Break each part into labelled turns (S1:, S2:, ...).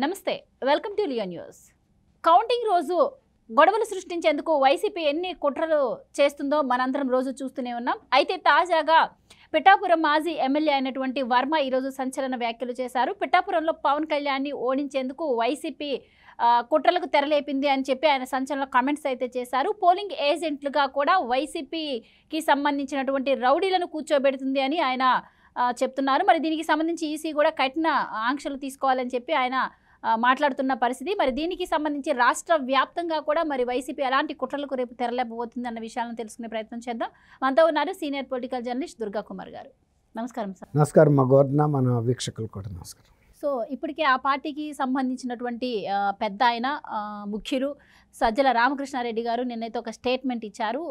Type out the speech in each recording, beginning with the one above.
S1: నమస్తే, welcome to Leo news. Counting రోజు గొడవలు సృష్టించేందుకు వైసీపీ ఎన్ని కుట్రలు చేస్తుందో మనందరం రోజు చూస్తూనే ఉన్నాం. అయితే తాజాగా పిఠాపురం మాజీ ఎమ్మెల్యే అయినటువంటి వర్మ ఈరోజు సంచలన వ్యాఖ్యలు చేశారు. పిఠాపురంలో పవన్ కళ్యాణ్ని ఓడించేందుకు వైసీపీ కుట్రలకు తెరలేపింది అని చెప్పి ఆయన సంచలన కామెంట్స్ అయితే చేశారు. పోలింగ్ ఏజెంట్లుగా కూడా వైసీపీకి సంబంధించినటువంటి రౌడీలను కూర్చోబెడుతుంది అని ఆయన చెప్తున్నారు. మరి దీనికి సంబంధించి ఈసీ కూడా కఠిన ఆంక్షలు తీసుకోవాలని చెప్పి ఆయన మాట్లాడుతున్న పరిస్థితి. మరి దీనికి సంబంధించి రాష్ట్ర వ్యాప్తంగా కూడా మరి వైసీపీ ఎలాంటి కుట్రలకు రేపు తెరలేకపోతుంది అన్న విషయాలను తెలుసుకునే ప్రయత్నం చేద్దాం. మనతో ఉన్నారు senior political journalist Durga Kumar గారు. నమస్కారం సార్.
S2: నమస్కారం మా గవర్న మన వీక్షకులు కూడా నమస్కారం.
S1: సో ఇప్పటికే ఆ పార్టీకి సంబంధించినటువంటి పెద్ద ఆయన ముఖ్యులు సజ్జల రామకృష్ణారెడ్డి గారు నిన్నైతే ఒక స్టేట్మెంట్ ఇచ్చారు.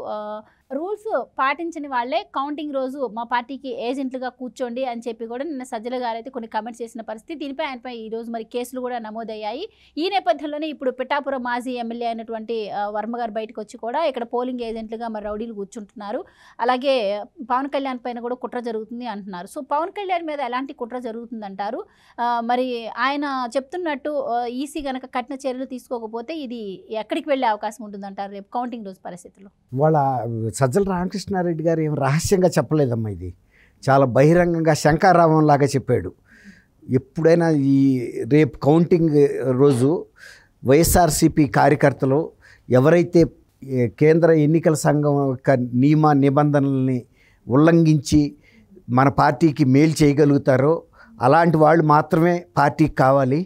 S1: రూల్స్ పాటించని వాళ్ళే కౌంటింగ్ రోజు మా పార్టీకి ఏజెంట్లుగా కూర్చోండి అని చెప్పి కూడా నిన్న సజ్జల గారు అయితే కొన్ని కమెంట్స్ చేసిన పరిస్థితి. దీనిపై ఆయనపై ఈరోజు మరి కేసులు కూడా నమోదయ్యాయి. ఈ నేపథ్యంలోనే ఇప్పుడు పిఠాపురం మాజీ ఎమ్మెల్యే అయినటువంటి వర్మ గారు బయటకు వచ్చి కూడా ఇక్కడ పోలింగ్ ఏజెంట్లుగా మరి రౌడీలు కూర్చుంటున్నారు, అలాగే పవన్ కళ్యాణ్ పైన కూడా కుట్ర జరుగుతుంది అంటున్నారు. సో పవన్ కళ్యాణ్ మీద ఎలాంటి కుట్ర జరుగుతుందంటారు? మరి ఆయన చెప్తున్నట్టు ఈసీ కనుక కఠిన చర్యలు తీసుకోకపోతే ఇది ఎక్కడికి వెళ్ళే అవకాశం ఉంటుందంటారు రేపు కౌంటింగ్ రోజు పరిస్థితుల్లో?
S2: వాళ్ళ సజ్జల రామకృష్ణారెడ్డి గారు ఏం రహస్యంగా చెప్పలేదమ్మా, ఇది చాలా బహిరంగంగా శంకారావం లాగా చెప్పాడు. ఎప్పుడైనా ఈ రేపు కౌంటింగ్ రోజు వైఎస్ఆర్సీపీ కార్యకర్తలు ఎవరైతే కేంద్ర ఎన్నికల సంఘం యొక్క నియమ నిబంధనల్ని ఉల్లంఘించి మన పార్టీకి మేలు చేయగలుగుతారో అలాంటి వాళ్ళు మాత్రమే పార్టీకి కావాలి.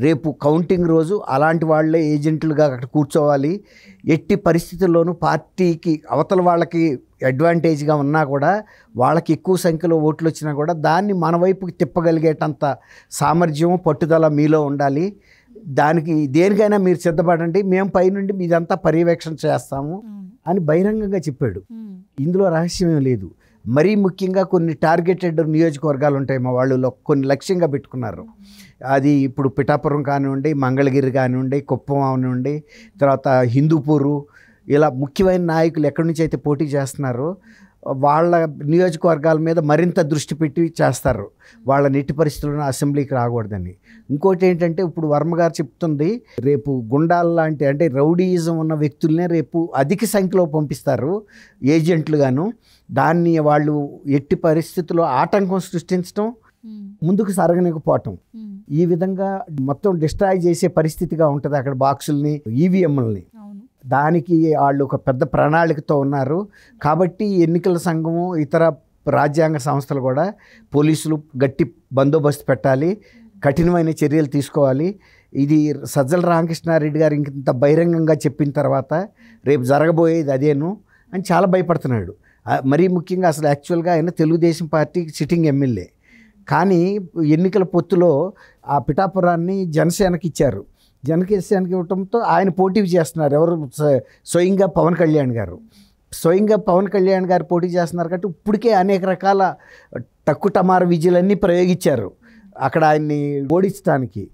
S2: రేపు కౌంటింగ్ రోజు అలాంటి వాళ్ళే ఏజెంట్లుగా అక్కడ కూర్చోవాలి. ఎట్టి పరిస్థితుల్లోనూ పార్టీకి అవతల వాళ్ళకి అడ్వాంటేజ్గా ఉన్నా కూడా, వాళ్ళకి ఎక్కువ సంఖ్యలో ఓట్లు వచ్చినా కూడా దాన్ని మన వైపుకి తిప్పగలిగేటంత సామర్థ్యం పట్టుదల మీలో ఉండాలి. దానికి దేనికైనా మీరు సిద్ధపడండి, మేము పైనుండి మీదంతా పర్యవేక్షణ చేస్తాము అని బహిరంగంగా చెప్పాడు. ఇందులో రహస్యమేం లేదు. మరీ ముఖ్యంగా కొన్ని టార్గెటెడ్ నియోజకవర్గాలు ఉంటాయి, మా వాళ్ళు కొన్ని లక్ష్యంగా పెట్టుకున్నారు. అది ఇప్పుడు పిఠాపురం కానివ్వండి, మంగళగిరి కానివ్వండి, కుప్పం కానివ్వండి, తర్వాత హిందూపూరు, ఇలా ముఖ్యమైన నాయకులు ఎక్కడి నుంచి అయితే పోటీ చేస్తున్నారో వాళ్ళ నియోజకవర్గాల మీద మరింత దృష్టి పెట్టి చేస్తారు. వాళ్ళ నెట్టి పరిస్థితులను అసెంబ్లీకి రాకూడదని. ఇంకోటి ఏంటంటే ఇప్పుడు వర్మ గారు చెప్తుంది, రేపు గుండాల లాంటి అంటే రౌడీయిజం ఉన్న వ్యక్తులనే రేపు అధిక సంఖ్యలో పంపిస్తారు ఏజెంట్లుగాను. దాన్ని వాళ్ళు ఎట్టి పరిస్థితుల్లో ఆటంకం సృష్టించడం, ముందుకు సరగనికపోవటం, ఈ విధంగా మొత్తం డిస్ట్రాయ్ చేసే పరిస్థితిగా ఉంటుంది అక్కడ బాక్సుల్ని, ఈవీఎంలని. దానికి వాళ్ళు ఒక పెద్ద ప్రణాళికతో ఉన్నారు. కాబట్టి ఎన్నికల సంఘము ఇతర రాజ్యాంగ సంస్థలు కూడా పోలీసులు గట్టి బందోబస్తు పెట్టాలి, కఠినమైన చర్యలు తీసుకోవాలి. ఇది సజ్జల రామకృష్ణారెడ్డి గారు ఇంత బహిరంగంగా చెప్పిన తర్వాత రేపు జరగబోయేది అదేను అని చాలా భయపడుతున్నాడు. మరీ ముఖ్యంగా అసలు యాక్చువల్గా ఆయన తెలుగుదేశం పార్టీ సిట్టింగ్ ఎమ్మెల్యే, కానీ ఎన్నికల పొత్తులో ఆ పిఠాపురాన్ని జనసేనకి ఇచ్చారు. జనసేనకి ఇవ్వడంతో ఆయన పోటీ చేస్తున్నారు. ఎవరు? స్వయంగా పవన్ కళ్యాణ్ గారు. స్వయంగా పవన్ కళ్యాణ్ గారు పోటీ చేస్తున్నారు కాబట్టి ఇప్పటికే అనేక రకాల టక్కుటమార విజయాలన్నీ ప్రయోగించారు అక్కడ ఆయన్ని ఓడించడానికి.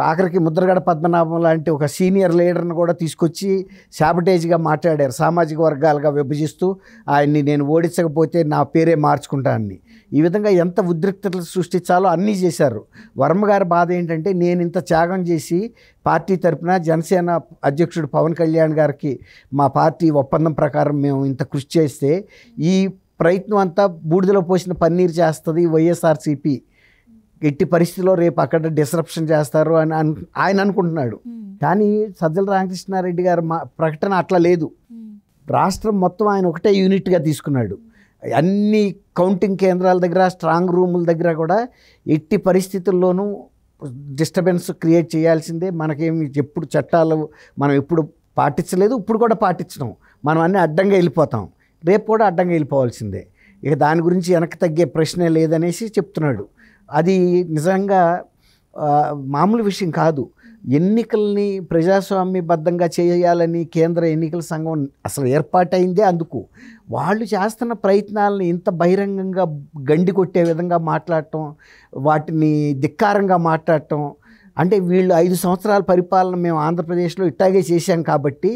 S2: ఆఖరికి ముద్రగడ పద్మనాభం లాంటి ఒక సీనియర్ లీడర్ని కూడా తీసుకొచ్చి శాబటేజ్గా మాట్లాడారు, సామాజిక వర్గాలుగా విభజిస్తూ ఆయన్ని నేను ఓడించకపోతే నా పేరే మార్చుకుంటానని. ఈ విధంగా ఎంత ఉద్రిక్తతలు సృష్టించాలో అన్నీ చేశారు. వర్మ గారి బాధ ఏంటంటే, నేను ఇంత త్యాగం చేసి పార్టీ తరపున జనసేన అధ్యక్షుడు పవన్ కళ్యాణ్ గారికి మా పార్టీ ఒప్పందం ప్రకారం మేము ఇంత కృషి చేస్తే ఈ ప్రయత్నం అంతా బూడిదలో పోసిన పన్నీరు చేస్తుంది వైఎస్ఆర్సీపీ. ఎట్టి పరిస్థితిలో రేపు అక్కడ డిస్రప్షన్ చేస్తారు అని ఆయన అనుకుంటున్నాడు. కానీ సజ్జల రామకృష్ణారెడ్డి గారు ప్రకటన అట్లా లేదు. రాష్ట్రం మొత్తం ఆయన ఒకటే యూనిట్గా తీసుకున్నాడు. అన్ని కౌంటింగ్ కేంద్రాల దగ్గర, స్ట్రాంగ్ రూముల దగ్గర కూడా ఎట్టి పరిస్థితుల్లోనూ డిస్టర్బెన్స్ క్రియేట్ చేయాల్సిందే. మనకేమి ఎప్పుడు చట్టాలు మనం ఎప్పుడు పాటించలేదు, ఇప్పుడు కూడా పాటించడం, మనం అన్నీ అడ్డంగా వెళ్ళిపోతాం, రేపు కూడా అడ్డంగా వెళ్ళిపోవాల్సిందే. ఇక దాని గురించి వెనక్కి తగ్గే ప్రశ్నే లేదనేసి చెప్తున్నాడు. అది నిజంగా మామూలు విషయం కాదు. ఎన్నికల్ని ప్రజాస్వామ్యబద్ధంగా చేయాలని కేంద్ర ఎన్నికల సంఘం అసలు ఏర్పాటైందే అందుకు. వాళ్ళు చేస్తున్న ప్రయత్నాలని ఇంత బహిరంగంగా గండి కొట్టే విధంగా మాట్లాడటం, వాటిని ధిక్కారంగా మాట్లాడటం, అంటే వీళ్ళు 5 సంవత్సరాల పరిపాలన మేము ఆంధ్రప్రదేశ్లో ఇట్టాగే చేశాం కాబట్టి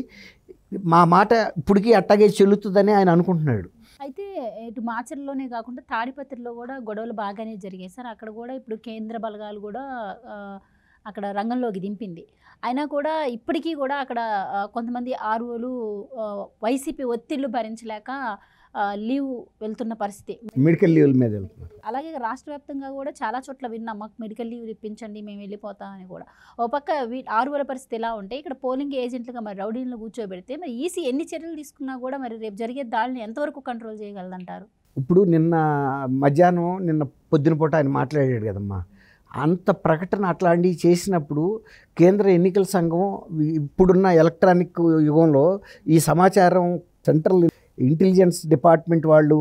S2: మా మాట ఇప్పటికీ అట్టాగే చెల్లుతుందని ఆయన అనుకుంటున్నాడు.
S1: అయితే ఇటు మాచర్లోనే కాకుండా తాడిపత్రిలో కూడా గొడవలు బాగానే జరిగాయి సార్. అక్కడ కూడా ఇప్పుడు కేంద్ర బలగాలు కూడా అక్కడ రంగంలోకి దింపింది. అయినా కూడా ఇప్పటికీ కూడా అక్కడ కొంతమంది ఆర్ఓలు వైసీపీ ఒత్తిళ్లు భరించలేక లీవ్ వెళ్తున్న పరిస్థితి.
S2: మెడికల్ లీవ్ల మీద వెళ్తున్నారు.
S1: అలాగే రాష్ట్ర వ్యాప్తంగా కూడా చాలా చోట్ల విన్నాం, మాకు మెడికల్ లీవ్ ఇప్పించండి మేము వెళ్ళిపోతామని కూడా. ఓ పక్క ఆర్ఓల పరిస్థితి ఎలా ఉంటే ఇక్కడ పోలింగ్ ఏజెంట్లుగా మరి రౌడీలను కూర్చోబెడితే మరి ఈసీ ఎన్ని చర్యలు తీసుకున్నా కూడా మరి రేపు జరిగే దాడిని ఎంతవరకు కంట్రోల్ చేయగలదంటారు?
S2: ఇప్పుడు నిన్న పొద్దున పూట ఆయన మాట్లాడాడు కదమ్మా, అంత ప్రకటన అట్లాంటివి చేసినప్పుడు కేంద్ర ఎన్నికల సంఘం ఇప్పుడున్న ఎలక్ట్రానిక్ యుగంలో ఈ సమాచారం సెంట్రల్ ఇంటెలిజెన్స్ డిపార్ట్మెంట్ వాళ్ళు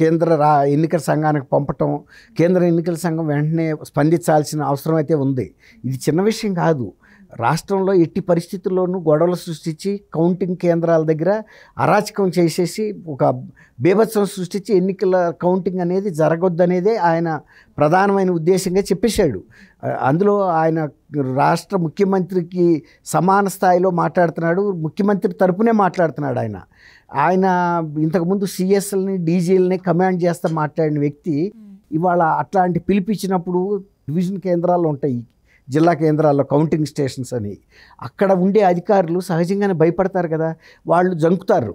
S2: కేంద్ర ఎన్నికల సంఘానికి పంపటం, కేంద్ర ఎన్నికల సంఘం వెంటనే స్పందించాల్సిన అవసరం అయితే ఉంది. ఇది చిన్న విషయం కాదు. రాష్ట్రంలో ఎట్టి పరిస్థితుల్లోనూ గొడవలు సృష్టించి కౌంటింగ్ కేంద్రాల దగ్గర అరాచకం చేసేసి ఒక బీభత్సం సృష్టించి ఎన్నికల కౌంటింగ్ అనేది జరగొద్దనేదే ఆయన ప్రధానమైన ఉద్దేశంగా చెప్పేశాడు. అందులో ఆయన రాష్ట్ర ముఖ్యమంత్రికి సమాన స్థాయిలో మాట్లాడుతున్నాడు, ముఖ్యమంత్రి తరపునే మాట్లాడుతున్నాడు. ఆయన ఇంతకుముందు సిఎస్ఎల్ని డీజీఎల్ని కమాండ్ చేస్తా మాట్లాడిన వ్యక్తి ఇవాళ అట్లాంటి పిలిపించినప్పుడు డివిజన్ కేంద్రాలు ఉంటాయి, జిల్లా కేంద్రాల్లో కౌంటింగ్ స్టేషన్స్ అని, అక్కడ ఉండే అధికారులు సహజంగానే భయపడతారు కదా, వాళ్ళు జంకుతారు.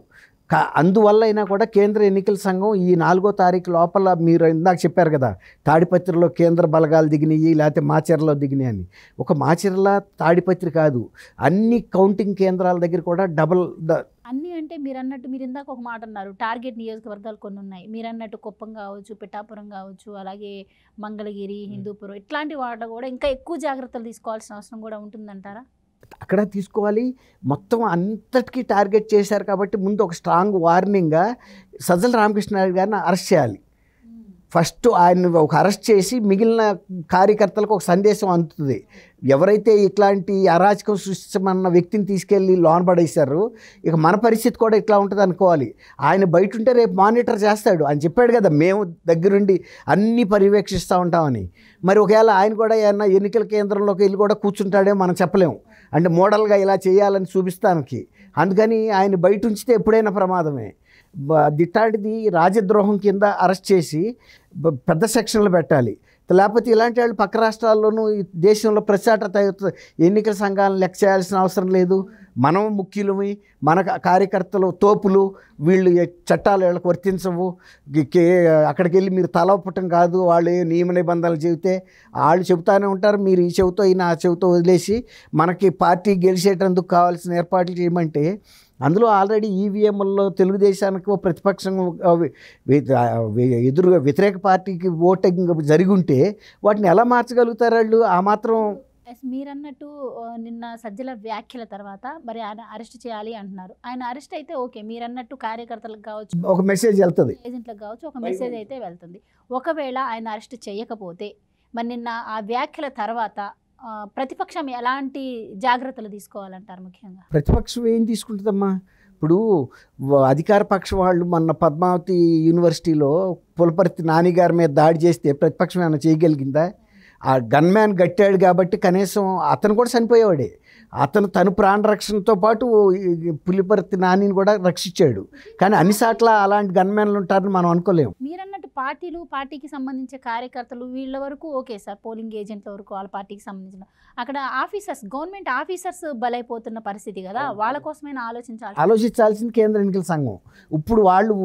S2: అందువల్ల అయినా కూడా కేంద్ర ఎన్నికల సంఘం ఈ 4వ తారీఖు లోపల, మీరు ఇందాక చెప్పారు కదా తాడిపత్రిలో కేంద్ర బలగాలు దిగినాయి లేకపోతే మాచర్లలో దిగినాయి అని, ఒక మాచర్ల తాడిపత్రి కాదు అన్ని కౌంటింగ్ కేంద్రాల దగ్గర కూడా
S1: అన్నీ అంటే మీరు ఇందాక ఒక మాట అన్నారు, టార్గెట్ నియోజకవర్గాలు కొన్ని ఉన్నాయి. మీరు అన్నట్టు కుప్పం కావచ్చు, పిఠాపురం కావచ్చు, అలాగే మంగళగిరి, హిందూపురం, ఇట్లాంటి వాటిలో కూడా ఇంకా ఎక్కువ జాగ్రత్తలు తీసుకోవాల్సిన అవసరం కూడా ఉంటుందంటారా?
S2: అక్కడ తీసుకోవాలి. మొత్తం అంతటికీ టార్గెట్ చేశారు కాబట్టి ముందు ఒక స్ట్రాంగ్ వార్నింగ్గా సజ్జల రామకృష్ణారెడ్డి గారిని అరెస్ట్ చేయాలి. ఫస్ట్ ఆయన ఒక అరెస్ట్ చేసి మిగిలిన కార్యకర్తలకు ఒక సందేశం అందుతుంది. ఎవరైతే ఇట్లాంటి అరాచకం సృష్టించమన్న వ్యక్తిని తీసుకెళ్ళి లోన్ పడేశారు, ఇక మన పరిస్థితి కూడా ఇట్లా ఉంటుంది అనుకోవాలి. ఆయన బయట ఉంటే రేపు మానిటర్ చేస్తాడు అని చెప్పాడు కదా, మేము దగ్గరుండి అన్నీ పర్యవేక్షిస్తూ ఉంటామని. మరి ఒకవేళ ఆయన కూడా ఏమన్నా ఎన్నికల కేంద్రంలోకి వెళ్ళి కూడా కూర్చుంటాడేమో మనం చెప్పలేము, అంటే మోడల్గా ఇలా చేయాలని చూపిస్తానికి. అందుకని ఆయన బయట ఉంచితే ఎప్పుడైనా ప్రమాదమే. ఇట్లాంటిది రాజద్రోహం కింద అరెస్ట్ చేసి పెద్ద సెక్షన్లు పెట్టాలి. లేకపోతే ఇలాంటి వాళ్ళు పక్క రాష్ట్రాల్లోనూ దేశంలో ప్రచారత ఎన్నికల సంఘాలను లెక్క చేయాల్సిన అవసరం లేదు. మనం ముఖ్యులమి, మన కార్యకర్తలు తోపులు, వీళ్ళు చట్టాలు వీళ్ళకి వర్తించవు, అక్కడికి వెళ్ళి మీరు తలవపటం కాదు, వాళ్ళు నియమ నిబంధనలు చెబితే వాళ్ళు చెబుతూనే ఉంటారు, మీరు ఈ చెబుతో ఈ నా చెబుతో వదిలేసి మనకి పార్టీ గెలిచేటందుకు కావాల్సిన ఏర్పాట్లు చేయమంటే, అందులో ఆల్రెడీ ఈవీఎంల్లో తెలుగుదేశానికి ప్రతిపక్షం వ్యతిరేక పార్టీకి ఓటింగ్ జరిగి ఉంటే వాటిని ఎలా మార్చగలుగుతారు వాళ్ళు? ఆ మాత్రం
S1: మీరన్నట్టు నిన్న సజ్జల వ్యాఖ్యల తర్వాత మరి ఆయన అరెస్ట్ చేయాలి అంటున్నారు. ఆయన అరెస్ట్ అయితే ఓకే, మీరన్నట్టు కార్యకర్తలకు కావచ్చు,
S2: ఒక మెసేజ్ వెళ్తుంది,
S1: ఏజెంట్లకు కావచ్చు, ఒక మెసేజ్ అయితే వెళ్తుంది. ఒకవేళ ఆయన అరెస్ట్ చేయకపోతే మరి నిన్న ఆ వ్యాఖ్యల తర్వాత ప్రతిపక్షం ఎలాంటి జాగ్రత్తలు తీసుకోవాలంటారు? ముఖ్యంగా
S2: ప్రతిపక్షం ఏం తీసుకుంటుందమ్మా? ఇప్పుడు అధికార పక్షం వాళ్ళు మొన్న పద్మావతి యూనివర్సిటీలో పులపర్తి నాని గారి మీద దాడి చేస్తే ప్రతిపక్షం ఏమైనా చేయగలిగిందా? ఆ గన్మ్యాన్ గట్టాడు కాబట్టి కనీసం అతను కూడా చనిపోయేవాడే. తను ప్రాణరక్షణతో పాటు పులిపర్తి నానిని కూడా రక్షించాడు. కానీ అన్నిసార్లు అలాంటి గన్మ్యాన్లు ఉంటారని మనం అనుకోలేము.
S1: మీరన్నట్టు పార్టీకి సంబంధించిన కార్యకర్తలు వీళ్ళ వరకు ఓకే సార్, పోలింగ్ ఏజెంట్ల వరకు వాళ్ళ పార్టీకి సంబంధించిన, అక్కడ ఆఫీసర్స్, గవర్నమెంట్ ఆఫీసర్స్ బలైపోతున్న పరిస్థితి కదా, వాళ్ళ కోసమైనా
S2: ఆలోచించాల్సింది కేంద్ర ఎన్నికల సంఘం. ఇప్పుడు వాళ్ళు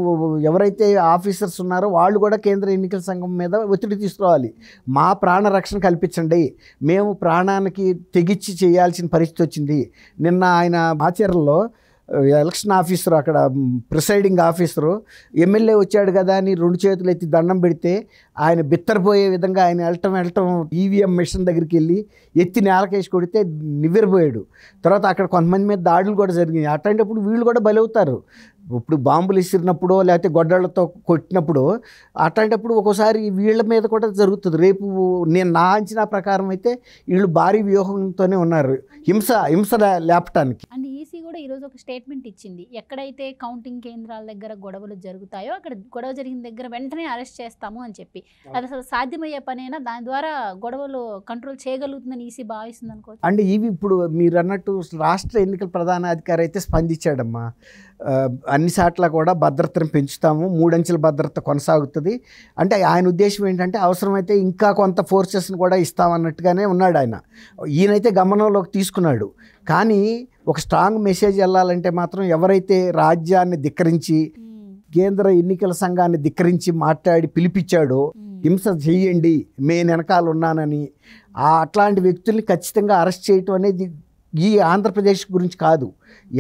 S2: ఎవరైతే ఆఫీసర్స్ ఉన్నారో వాళ్ళు కూడా కేంద్ర ఎన్నికల సంఘం మీద ఒత్తిడి తీసుకురావాలి. మా ప్రాణ రక్షణ కల్పించండి, మేము ప్రాణానికి తెగించి చేయాల్సిన పరిస్థితి వచ్చింది. నిన్న ఆయన ఆచరణలో ఎలక్షన్ ఆఫీసరు, అక్కడ ప్రిసైడింగ్ ఆఫీసరు ఎమ్మెల్యే వచ్చాడు కదా అని 2 చేతులు ఎత్తి దండం పెడితే ఆయన బిత్తరపోయే విధంగా ఆయన వెళ్ళటం ఈవీఎం మిషన్ దగ్గరికి వెళ్ళి ఎత్తి నేలకేసి కొడితే నివ్వెరపోయాడు. తర్వాత అక్కడ కొంతమంది మీద దాడులు కూడా జరిగినాయి. అట్లాంటప్పుడు వీళ్ళు కూడా బలవుతారు. ఇప్పుడు బాంబులు ఇసిరినప్పుడు లేకపోతే గొడ్డళ్లతో కొట్టినప్పుడు అట్లాంటప్పుడు ఒక్కోసారి వీళ్ళ మీద కూడా జరుగుతుంది. రేపు నేను నా అంచనా ప్రకారం అయితే వీళ్ళు భారీ వ్యూహంతోనే ఉన్నారు హింస లేపటానికి.
S1: అండ్ ఈసీ కూడా కూడా ఈరోజు ఒక స్టేట్మెంట్ ఇచ్చింది. ఎక్కడైతే కౌంటింగ్ కేంద్రాల దగ్గర గొడవలు జరుగుతాయో అక్కడ గొడవ జరిగిన దగ్గర వెంటనే అరెస్ట్ చేస్తాము అని చెప్పి, అది అసలు సాధ్యమయ్యే పనేనా? దాని ద్వారా గొడవలు కంట్రోల్ చేయగలుగుతుందని ఈసీ భావిస్తుంది అనుకోవచ్చు.
S2: అంటే ఇవి ఇప్పుడు మీరు అన్నట్టు రాష్ట్ర ఎన్నికల ప్రధానాధికారి అయితే స్పందించాడమ్మా. అన్ని సార్లు కూడా భద్రతను పెంచుతాము, 3 అంచెల భద్రత కొనసాగుతుంది అంటే ఆయన ఉద్దేశం ఏంటంటే అవసరమైతే ఇంకా కొంత ఫోర్సెస్ని కూడా ఇస్తామన్నట్టుగానే ఉన్నాడు ఆయన. ఈయనైతే గమనంలోకి తీసుకున్నాడు. కానీ ఒక స్ట్రాంగ్ మెసేజ్ వెళ్ళాలంటే మాత్రం ఎవరైతే రాజ్యాన్ని ధిక్కరించి కేంద్ర ఎన్నికల సంఘాన్ని ధిక్కరించి మాట్లాడి పిలిపించాడో హింస చెయ్యండి నేను వెనకాల ఉన్నానని, అట్లాంటి వ్యక్తుల్ని ఖచ్చితంగా అరెస్ట్ చేయటం అనేది ఈ ఆంధ్రప్రదేశ్ గురించి కాదు,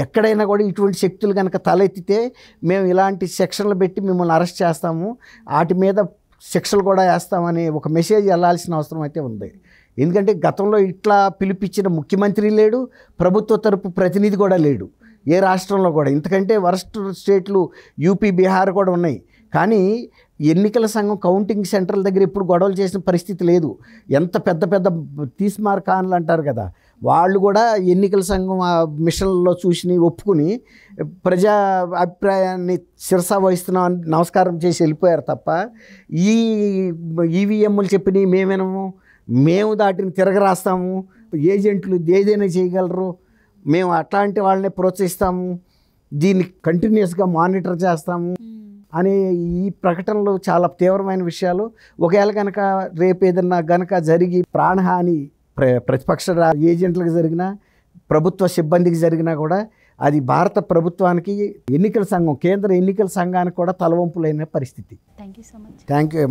S2: ఎక్కడైనా కూడా ఇటువంటి శక్తులు కనుక తలెత్తితే మేము ఇలాంటి సెక్షన్లు పెట్టి మిమ్మల్ని అరెస్ట్ చేస్తాము, వాటి మీద శిక్షలు కూడా వేస్తామని ఒక మెసేజ్ వెళ్ళాల్సిన అవసరం అయితే ఉంది. ఎందుకంటే గతంలో ఇట్లా పిలిపించిన ముఖ్యమంత్రి లేడు, ప్రభుత్వ తరపు ప్రతినిధి కూడా లేడు ఏ రాష్ట్రంలో కూడా. ఇంతకంటే వరస్ట్ స్టేట్లు యూపీ, బీహార్ కూడా ఉన్నాయి. కానీ ఎన్నికల సంఘం కౌంటింగ్ సెంటర్ల దగ్గర ఎప్పుడు గొడవలు చేసిన పరిస్థితి లేదు. ఎంత పెద్ద పెద్ద తీస్మార్ ఖాన్లు అంటారు కదా, వాళ్ళు కూడా ఎన్నికల సంఘం మిషన్లలో చూసి ఒప్పుకుని ప్రజా అభిప్రాయాన్ని శిరసా వహిస్తున్నామని నమస్కారం చేసి వెళ్ళిపోయారు తప్ప ఈ ఈవీఎంలు చెప్పినవి మేమేనము, మేము దాటిని తిరగరాస్తాము, ఏజెంట్లు ఏదైనా చేయగలరు, మేము అట్లాంటి వాళ్ళని ప్రోత్సహిస్తాము, దీన్ని కంటిన్యూస్గా మానిటర్ చేస్తాము అనే ఈ ప్రకటనలు చాలా తీవ్రమైన విషయాలు. ఒకవేళ కనుక రేపు ఏదన్నా కనుక జరిగి ప్రాణహాని ప్రతిపక్ష ఏజెంట్లకు జరిగినా ప్రభుత్వ సిబ్బందికి జరిగినా కూడా అది భారత ప్రభుత్వానికి, ఎన్నికల సంఘం, కేంద్ర ఎన్నికల సంఘానికి కూడా తలవంపులైన పరిస్థితి.
S1: Thank you so much.
S2: Thank you.